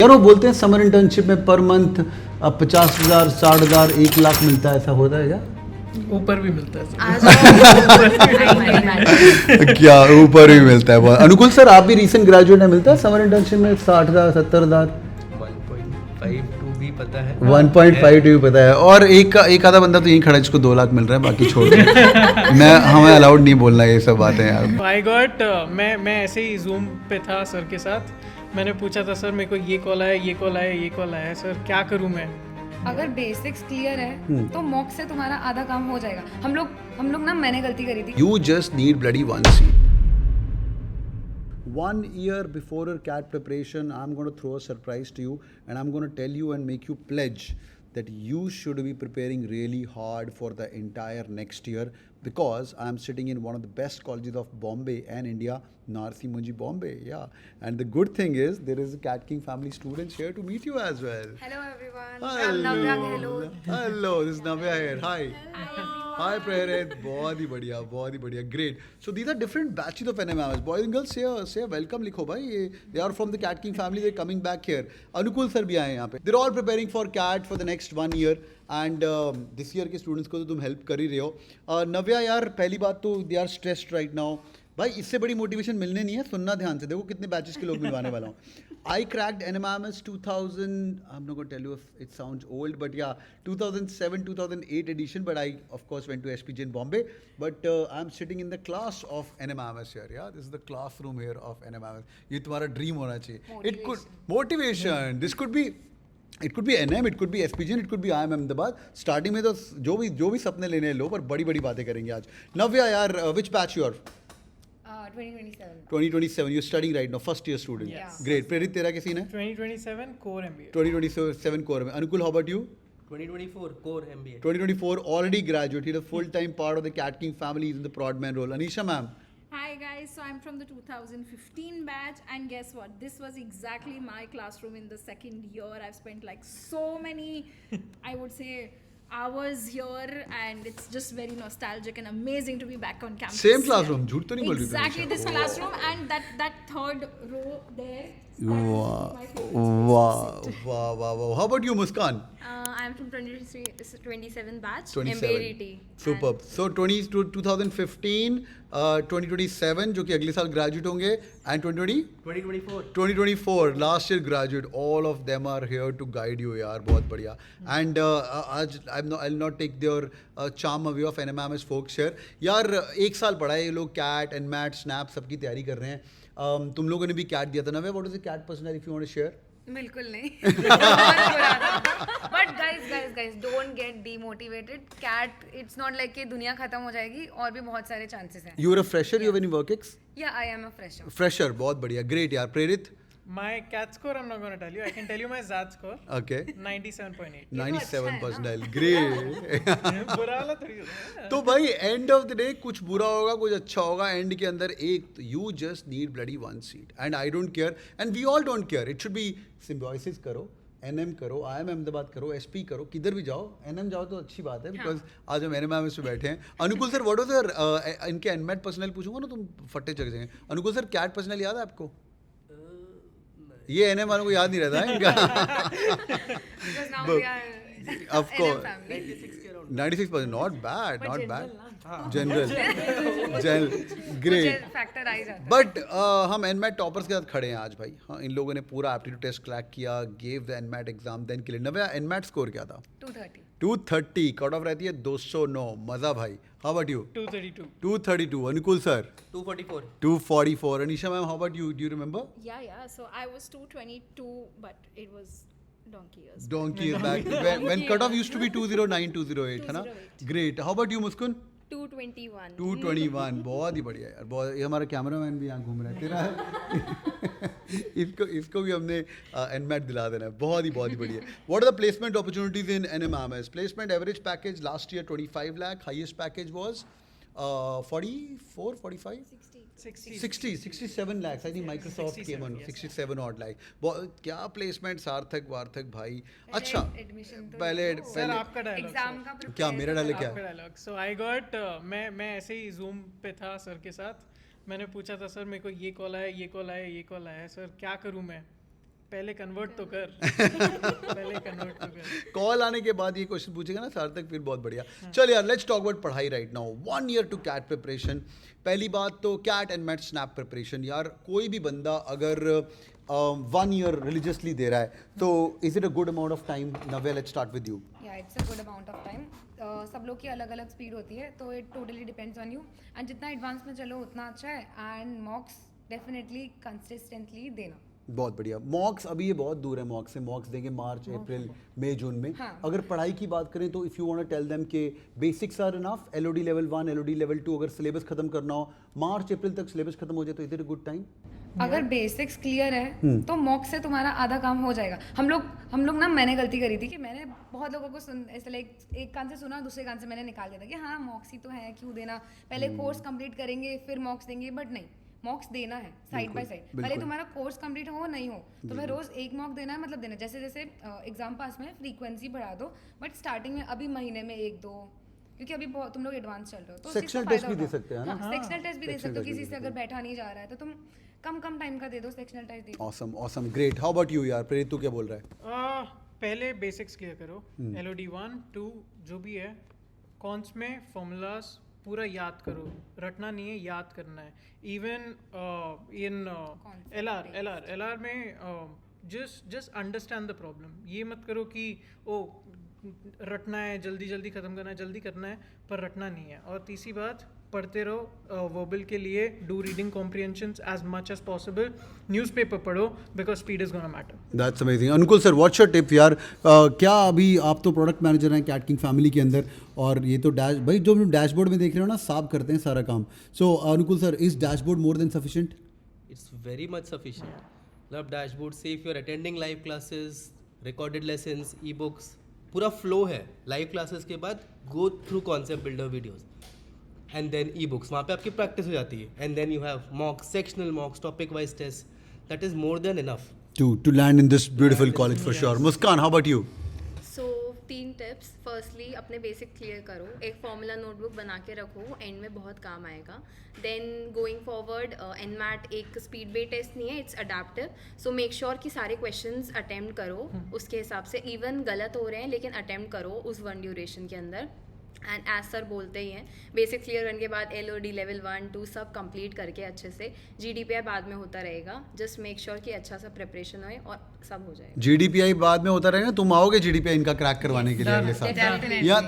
यार वो बोलते हैं समर इंटर्नशिप में पर मंथ 50,000 60,000 1 लाख मिलता है, ऐसा होता है क्या? ऊपर भी मिलता है क्या ऊपर भी मिलता है? बहुत अनुकूल सर, आप भी रीसेंट ग्रेजुएट है, मिलता है समर इंटर्नशिप में 60,000 70,000? 1.5 भी पता है, 1.5 भी पता है। और एक आधा बंदा तो यहीं खड़ा है जिसको 2 लाख मिल रहा है, बाकी छोड़ दो। हमें अलाउड नहीं बोलना ये सब बातें यार। आई गॉट मैं ऐसे ही जूम पे था सर के साथ, मैंने पूछा था सर मेरे को ये कॉल आया, ये कॉल आया, ये कॉल आया, सर क्या करूँ मैं? अगर बेसिक्स क्लियर है तो मॉक से तुम्हारा आधा काम हो जाएगा। हम लोग ना, मैंने गलती करी थी। You just need bloody one seat. 1 year before your CAT preparation, I'm going to throw a surprise to you, and I'm going to tell you and make you pledge that you should be preparing really hard for the entire next year, because I'm sitting in one of the best colleges of Bombay and India, Narsi Munji Bombay. Yeah, and the good thing is there is a Cat King family students here to meet you as well. Hello everyone. Hello. I'm Navya. Hello. Hello, this is Navya here. Hi. Hi Prerit. बहुत ही बढ़िया, great. So these are different batches of NMMS. Boys and girls, say a welcome लिखो भाई. They are from the Cat King family. They're coming back here. अनुकूल sir भी आए हैं यहाँ पे. They're all preparing for CAT for the next 1 year. And this year के students को तो तुम हेल्प कर ही रहे हो. नव्या यार, पहली बात तो they are stressed right now. भाई इससे बड़ी मोटिवेशन मिलने नहीं है, सुनना ध्यान से, देखो कितने बैचेस के लोग मिलवाने वाला हूँ. I cracked NMMS 2000, I'm not going to tell you if it sounds old, but yeah, 2007-2008 edition, but I of course went to SPJ in Bombay, but I'm sitting in the class of NMMS here. Yeah, this is the classroom here of NMMS. ये तुम्हारा dream होना चाहिए. It could motivation. This could be, it could be NM, it could be SPJ, it could be IIM Ahmedabad. Starting में तो जो भी सपने लेने लो, पर बड़ी बातें करेंगे आज. नव्या यार, which batch you are? 2027. You're studying right now, first year student. Yes. Great. Prerit, तेरा क्या सीन है? 2027 core MBA. 2027 core में. Anukul, how about you? 2024 core MBA. 2024 already graduate. He's a full-time part of the Cat King family. He's in the Prodman role. Anisha ma'am. Hi guys, so I'm from the 2015 batch, and guess what? This was exactly my classroom in the second year. I've spent like so many, I would say, hours here, and it's just very nostalgic and amazing to be back on campus. Same classroom. झूठ तो नहीं बोल रही थी Exactly Anisha? this classroom, and that third row there. Wow. How about you, Muskan? I'm from 27 batch. 27. MBAT. Superb. So 2015, 2027 जो कि अगले साल ग्रेजुएट होंगे, and 2024 last year graduate. All of them are here to guide you यार, बहुत बढ़िया. And आज I will not take their charm away of NMMS folks here. यार 1 साल पढ़ा है ये लोग, कैट एंड मैट स्नैप सबकी तैयारी कर रहे हैं. तुम लोगों ने भी कैट दिया था ना? What is the CAT personal if you want to share? बिल्कुल नहीं. But guys don't get demotivated. CAT, it's not like कि दुनिया खत्म हो जाएगी, और भी बहुत सारे चांसेस हैं. You are a fresher, you have any work ex? या I am a fresher. Fresher, बहुत बढ़िया, ग्रेट यार. प्रेरित? My CAT score I'm not going to tell you. I can tell you my ZAT score. Okay. 97.8. 97 percentile, great. बुरा वाला थोड़ी होता है. तो भाई एंड ऑफ द डे कुछ बुरा होगा कुछ अच्छा होगा, एंड के अंदर एक you just need bloody one seat, and I don't care, and we all don't care. It should be Symbiosis करो, NM करो, IIM अहमदाबाद करो, SP करो, किधर भी जाओ. NM जाओ तो अच्छी बात है, बिकॉज आज हम NMMS में बैठे हैं. अनुकूल सर, व्हाट वाज योर इनके एनमेट पर्सनल पूछूंगा ना तुम फट्टे चढ़ जाएंगे. अनुकूल सर, कैट पर्सनल याद है आपको? ये NM वालों को याद नहीं रहता है इनका. Of course. 96%, not bad. General great. Factor आ ही जाता है. बट हम एनमैट टॉपर्स के साथ खड़े हैं आज भाई. हाँ, इन लोगों ने पूरा एप्टीट्यूड टेस्ट क्रैक किया, gave the NMAT exam, then clear. Navya, NMAT score क्या था? 230. कट ऑफ रहती है 209. मजा भाई. How about you? 232. 232. अनुकूल sir? 244. Anisha ma'am, how about you? Do you remember? Yeah. So I was 222, but it was donkey years. Donkey years back. When cutoff used to be 209, 208, है ना? 208. Great. How about you, Muskun? 221. 221. बहुत ही बढ़िया यार, बहुत. ये हमारा cameraman भी यहाँ घूम रहा है तेरा. इसको भी हमने एनमैट दिला देना है. बहुत ही बढ़िया. What are the placement opportunities in NMMS? Placement average package last year 25 lakh. Highest package was 44, 45? 67 lakhs. I think Microsoft came on 67 odd lakh. क्या placement सार्थक वार्थक भाई. अच्छा, पहले सर आपका डायलॉग. एग्जाम का क्या मेरा डाले क्या? आपका डायलॉग. सो आई गॉट मैं ऐसे ही जूम पे था सर के साथ, मैंने पूछा था सर मेरे को ये कॉल आया, ये कॉल आया, ये कॉल आया, सर क्या करूँ मैं? पहले कन्वर्ट तो कर पहले कन्वर्ट तो कर कॉल आने के बाद ये क्वेश्चन पूछेगा ना सार्थक, फिर बहुत बढ़िया। चल यार, लेट्स टॉक अबाउट पढ़ाई right now. 1 year to CAT preparation. पहली बात तो CAT and MAT SNAP preparation. यार कोई भी बंदा अगर 1 year रिलीजियसली दे रहा है तो is it a good amount of time? Navya, let's start with you. Yeah it's a good amount of time. सब लोग की अलग अलग स्पीड होती है, तो it totally depends on you. And जितना एडवांस में चलो उतना अच्छा है। एंड मॉक्स डेफिनेटली कंसिस्टेंटली देना। बहुत बढ़िया। मॉक्स अभी ये बहुत दूर है, मॉक्स से। मॉक्स देंगे मार्च, अप्रैल, मई, जून में। हाँ। अगर पढ़ाई की बात करें तो if you want to tell them के basics are enough, LOD level 1, LOD level 2, अगर सिलेबस खत्म करना हो मार्च अप्रैल तक सिलेबस खत्म हो जाए तो is it a good time? अगर बेसिक्स क्लियर है तो मॉक से तुम्हारा आधा काम हो जाएगा। हम लोग ना, मैंने गलती करी थी कि मैंने बहुत लोगों को ऐसे लाइक एक कान से सुना, दूसरे कान से मैंने निकाल दिया था कि हाँ मॉक्स ही तो है, क्यों देना, पहले कोर्स कंप्लीट करेंगे फिर मॉक्स देंगे। बट नहीं, मॉक्स देना है साइड बाय साइड। भले तुम्हारा कोर्स कंप्लीट हो नहीं हो, तुम्हें रोज एक मॉक देना है, मतलब देना। जैसे जैसे एग्जाम पास में फ्रीक्वेंसी बढ़ा दो, बट स्टार्टिंग में अभी महीने में 1-2, क्योंकि अभी बहुत तुम लोग एडवांस चल रहे हो तो सेक्शनल टेस्ट भी दे सकते हैं ना? सेक्शनल टेस्ट भी दे सकते हो। किसी से अगर बैठा नहीं जा रहा है तो तुम कम टाइम का दे दो सेक्शनल टेस्ट दे दो। Awesome awesome, great. How about you यार? प्रेरित, तू क्या बोल रहा है? पहले बेसिक्स क्लियर करो। LOD 1, 2 जो भी है, कॉन्स में फॉर्मूलाज पूरा याद करो। रटना नहीं है, याद करना है। इवन इन LR में जस्ट अंडरस्टैंड द प्रॉब्लम। ये मत करो कि ओ रटना है, जल्दी खत्म करना है, जल्दी करना है, पर रटना नहीं है। और तीसरी बात, पढ़ते रहो वर्बल के लिए। Do reading comprehensions as much as possible. Newspaper पढ़ो because speed is gonna matter. That's amazing. Anukul sir, what's your tip यार? क्या अभी आप तो प्रोडक्ट मैनेजर हैं कैट किंग फैमिली के अंदर, और ये तो भाई जो डैशबोर्ड में देख रहे हो ना, साफ करते हैं सारा काम। So Anukul sir, is dashboard more than sufficient? It's very much sufficient. मतलब डैशबोर्ड से if you are attending live classes, recorded lessons, e books, पूरा फ्लो है। लाइव क्लासेस के बाद go through concept builder videos and then e books. वहाँ पे आपकी practice हो जाती है। And then you have mocks, sectional mocks, topic wise test. That is more than enough to land in this beautiful college for sure. Muskan, how about you? So 3 tips. Firstly अपने basic clear करो, एक formula notebook बना के रखो, and में बहुत काम आएगा। देन गोइंग फॉरवर्ड, एनमैट एक स्पीड बेस्ड टेस्ट नहीं है, it's adaptive. So make sure कि सारे क्वेश्चंस अटेम्प्ट करो उसके हिसाब से। इवन गलत हो रहे हैं लेकिन अटेम्प्ट करो उस 1 ड्यूरेशन के अंदर। एंड एज सर बोलते ही हैं, बेसिक क्लियर करने के बाद LOD लेवल 1, 2 सब कंप्लीट करके अच्छे से GDPI बाद में होता रहेगा। जस्ट मेक श्योर कि अच्छा सा प्रिपरेशन होए और सब हो जाएगा। GDPI बाद में होता रहेगा, तुम आओगे GDPI इनका क्रैक करवाने के लिए अगले साल? Definitely. Yeah,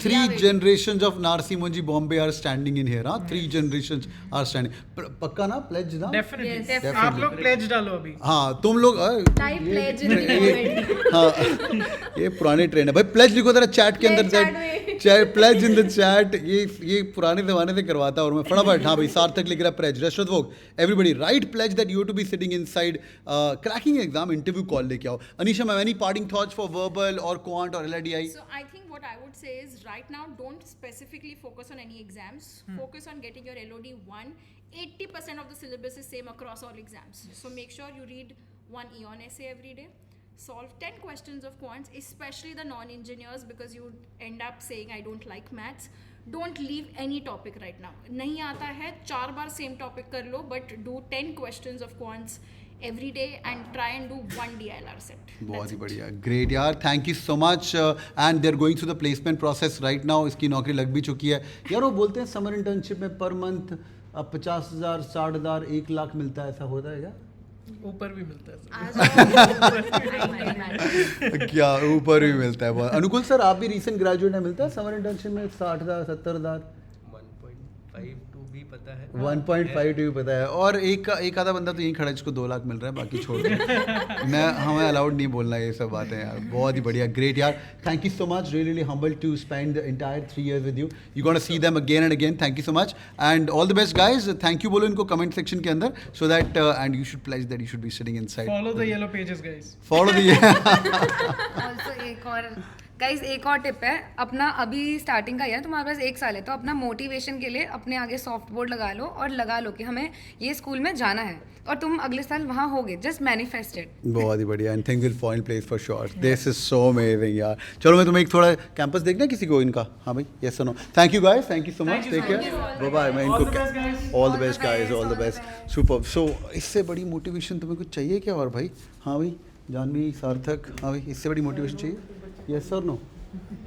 three generations of Narsi Munji Bombay are standing in here. हाँ, 3 generations are standing. पक्का ना? Pledge ना? डेफिनेटली आप लोग प्लेज डालो अभी। हाँ, तुम लोग टाइप प्लेज हाँ, ये पुराने ट्रेंड है भाई। प्लेज लिखो जरा चैट के अंदर, प्लेज इन द चैट। ये पुराने जमाने से करवाता और मैं फटाफट। हाँ भाई, सार्थक लिख रहा है pledge. Rest of woke everybody right pledge that you to be sitting inside cracking exam interview call लेके आओ। Anisha ma'am, any parting thoughts for verbal और क्वांट और LRDI? So I think what I would say is right now don't specifically focus on any exams. Focus on getting your LOD 1. 80% of the syllabus is same across all exams. So make sure you read 1 EON essay every day. Solve 10 questions of quants, especially the non-engineers, because you end up saying I don't like maths. Don't leave any topic right now. नहीं आता है 4 बार same topic कर लो, but do 10 questions of quants every day and try and do 1 DILR set. बहुत ही बढ़िया, great यार, thank you so much. And they are going through the placement process right now. इसकी नौकरी लग भी चुकी है यार। वो बोलते हैं समर इंटर्नशिप में पर मंथ 50,000, 60,000, 1 लाख मिलता है, ऐसा होता है क्या? ऊपर भी मिलता है सर। क्या ऊपर भी मिलता है? बहुत। अनुकुल सर, आप भी रिसेंट ग्रेजुएट है, मिलता है समर इंटर्नशिप में 60,000, 70,000? 1.52 भी पता है। 1.52 पता है। और एक आधा बंदा तो यहीं खड़ा है जिसको 2 लाख मिल रहा है, बाकी छोड़ दो। हमें अलाउड नहीं बोलना ये सब बातें यार। बहुत ही बढ़िया, ग्रेट यार, thank you so much. Really humbled to spend the entire 3 years with you. You gonna see them again and again. Thank you so much and all the best guys. Thank you बोलो इनको comment section के अंदर, so that and you should pledge that you should be sitting inside. Follow the yellow pages guys. Follow the also एक और guys एक और tip है, अपना अभी स्टार्टिंग का ही है, तुम्हारे पास 1 साल है, तो अपना मोटिवेशन के लिए अपने आगे सॉफ्ट बोर्ड लगा लो और लगा लो कि हमें ये स्कूल में जाना है और तुम अगले साल वहाँ होगे. Just manifest it. बहुत ही बढ़िया and things will fall in place for sure. This is so amazing यार. चलो मैं तुम्हें एक थोड़ा कैंपस देखना किसी को इनका. हाँ भाई, यस और no. Thank you guys, thank you so much. Take care, bye bye. मैं इनको all the best guys, all the best. Super. So इससे बड़ी मोटिवेशन तुम्हें कुछ चाहिए क्या और भाई? हाँ भाई, जानवी, सार्थक, हाँ भाई, इससे बड़ी मोटिवेशन चाहिए? यस और नो?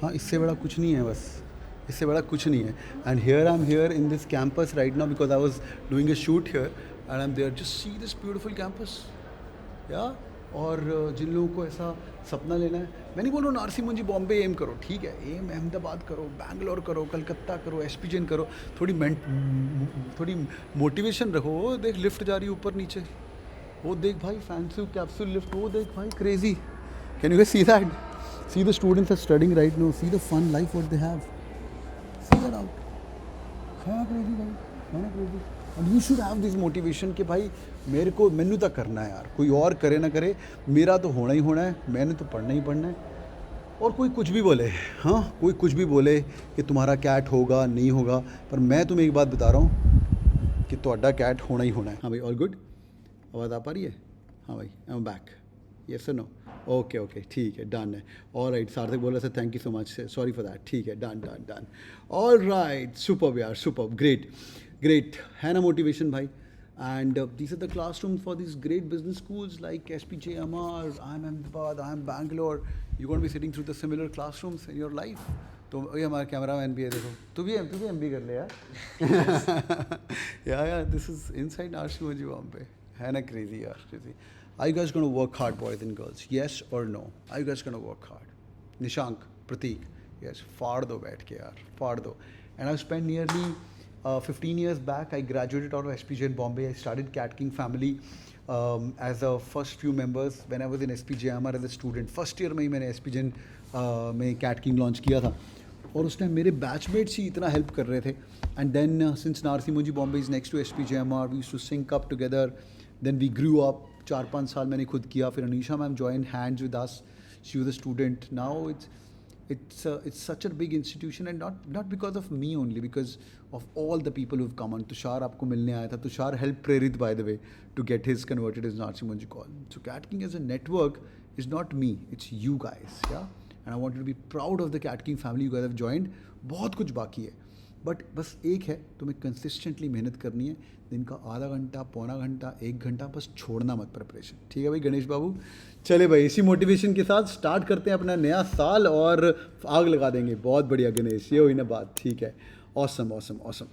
हाँ, इससे बड़ा कुछ नहीं है, बस इससे बड़ा कुछ नहीं है. And here I am here in this campus right now because I was doing a shoot here and I am there. Just see this beautiful campus yeah. और जिन लोगों को ऐसा सपना लेना है, मैं नहीं बोल रहा हूँ नारसी मुंजी बॉम्बे एम करो, ठीक है, एम अहमदाबाद करो, बैंगलोर करो, कलकत्ता करो, एसपीजेन करो, थोड़ी मोटिवेशन रखो. वो देख लिफ्ट जा रही है ऊपर नीचे, वो देख भाई फैंसी कैप्सूल लिफ्ट, वो देख भाई crazy. Can you see that? See the students are studying right now. See the fun life what they have. See that out. है ना crazy भाई, है ना crazy. And you should have this motivation कि भाई मैनू तो करना है यार, कोई और करे ना करे, मेरा तो होना ही होना है, मैंने तो पढ़ना ही पढ़ना है. और कोई कुछ भी बोले, हाँ कोई कुछ भी बोले कि तुम्हारा कैट होगा नहीं होगा, पर मैं तुम्हें एक बात बता रहा हूँ कि तुम्हारा कैट होना ही होना है. हाँ भाई, ऑल गुड. आवाज़ आ पा रही है? हाँ भाई, आई एम बैक. यस और नो? ओके ओके, ठीक है, डन है. All right. सार्थक बोल रहा था thank you so much, sorry for that. ठीक है, done done done. All right, super यार, सुपर, ग्रेट ग्रेट. है ना मोटिवेशन भाई? And these are the classroom for this great business schools like SPJIMR, IIM Ahmedabad, IIM Bangalore. You going to be sitting through the similar classrooms in your life. तो ये हमारा camera man भी है, देखो, तू भी MB कर ले यार. या this is inside Narsee Monjee Bombay. है ना क्रेजी यार, crazy. Are you guys going to work hard, boys and girls? Yes or no? Are you guys going to work hard? Nishank, Prateek, yes, फाड़ दो बैठ के यार, फाड़ दो. And I've spent nearly 15 years back. I graduated out of SPJIMR Bombay. I started Cat King family as a first few members when I was in SPJIMR as a student. First year में ही मैंने SPJIMR में Cat King launch किया था. और उस time मेरे batchmates ही इतना help कर रहे थे. And then since Narsee Monjee Bombay is next to SPJIMR, we used to sync up together. Then we grew up. 4-5 साल मैंने खुद किया. फिर Anisha ma'am join hands with us. She was a student. Now it's such a big institution and not because of me only, because of all the people who've come on. Tushar आपको मिलने आया था. Tushar helped प्रेरित by the way to get his converted as Narsee मुंजी call. So Cat King as a network is not me, it's you guys, yeah. And I want you to be proud of the Cat King family you guys have joined. बहुत कुछ बाकी है, but बस एक है, तुम्हें consistently मेहनत करनी है. दिन का आधा घंटा, पौना घंटा, 1 घंटा, बस छोड़ना मत प्रिपरेशन. ठीक है भाई गणेश बाबू? चले भाई, इसी मोटिवेशन के साथ स्टार्ट करते हैं अपना नया साल और आग लगा देंगे. बहुत बढ़िया गणेश, ये हुई ना बात. ठीक है, awesome awesome awesome.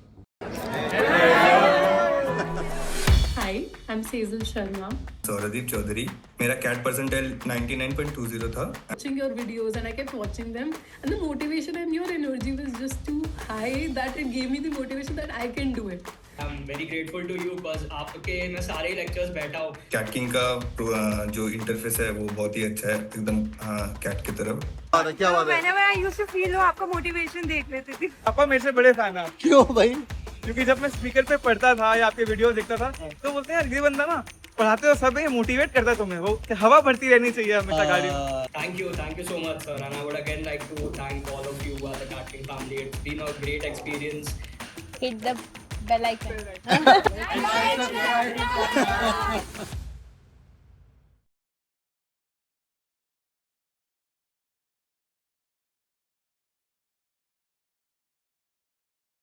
Hi, I'm Sejal Sharma. Sourdeep Chaudhary. मेरा कैट परसेंटाइल 99.20 था. Watching your videos and I kept watching them and the motivation and your energy was just too high that it gave me the motivation that I can do it. I'm very grateful to you because आपके मैं सारे lectures बैठा हूँ. Cat king का जो interface है वो बहुत ही अच्छा है, एकदम कैट की तरफ. क्या बात है? Whenever I used to feel लो आपका मोटिवेशन देख लेती थी. पापा मेरे से बड़े फैन है. क्यों भाई? क्योंकि जब मैं स्पीकर पे पढ़ता था या आपके वीडियो देखता था तो बोलते हैं ये बंदा ना पढ़ाते हो सब मोटिवेट करता है तुम्हें, वो हवा भरती रहनी चाहिए हमेशा गाड़ी में. Thank you so much sir, and I would again like to thank all of you at the Cat King family. It's been a great experience. Hit the bell icon.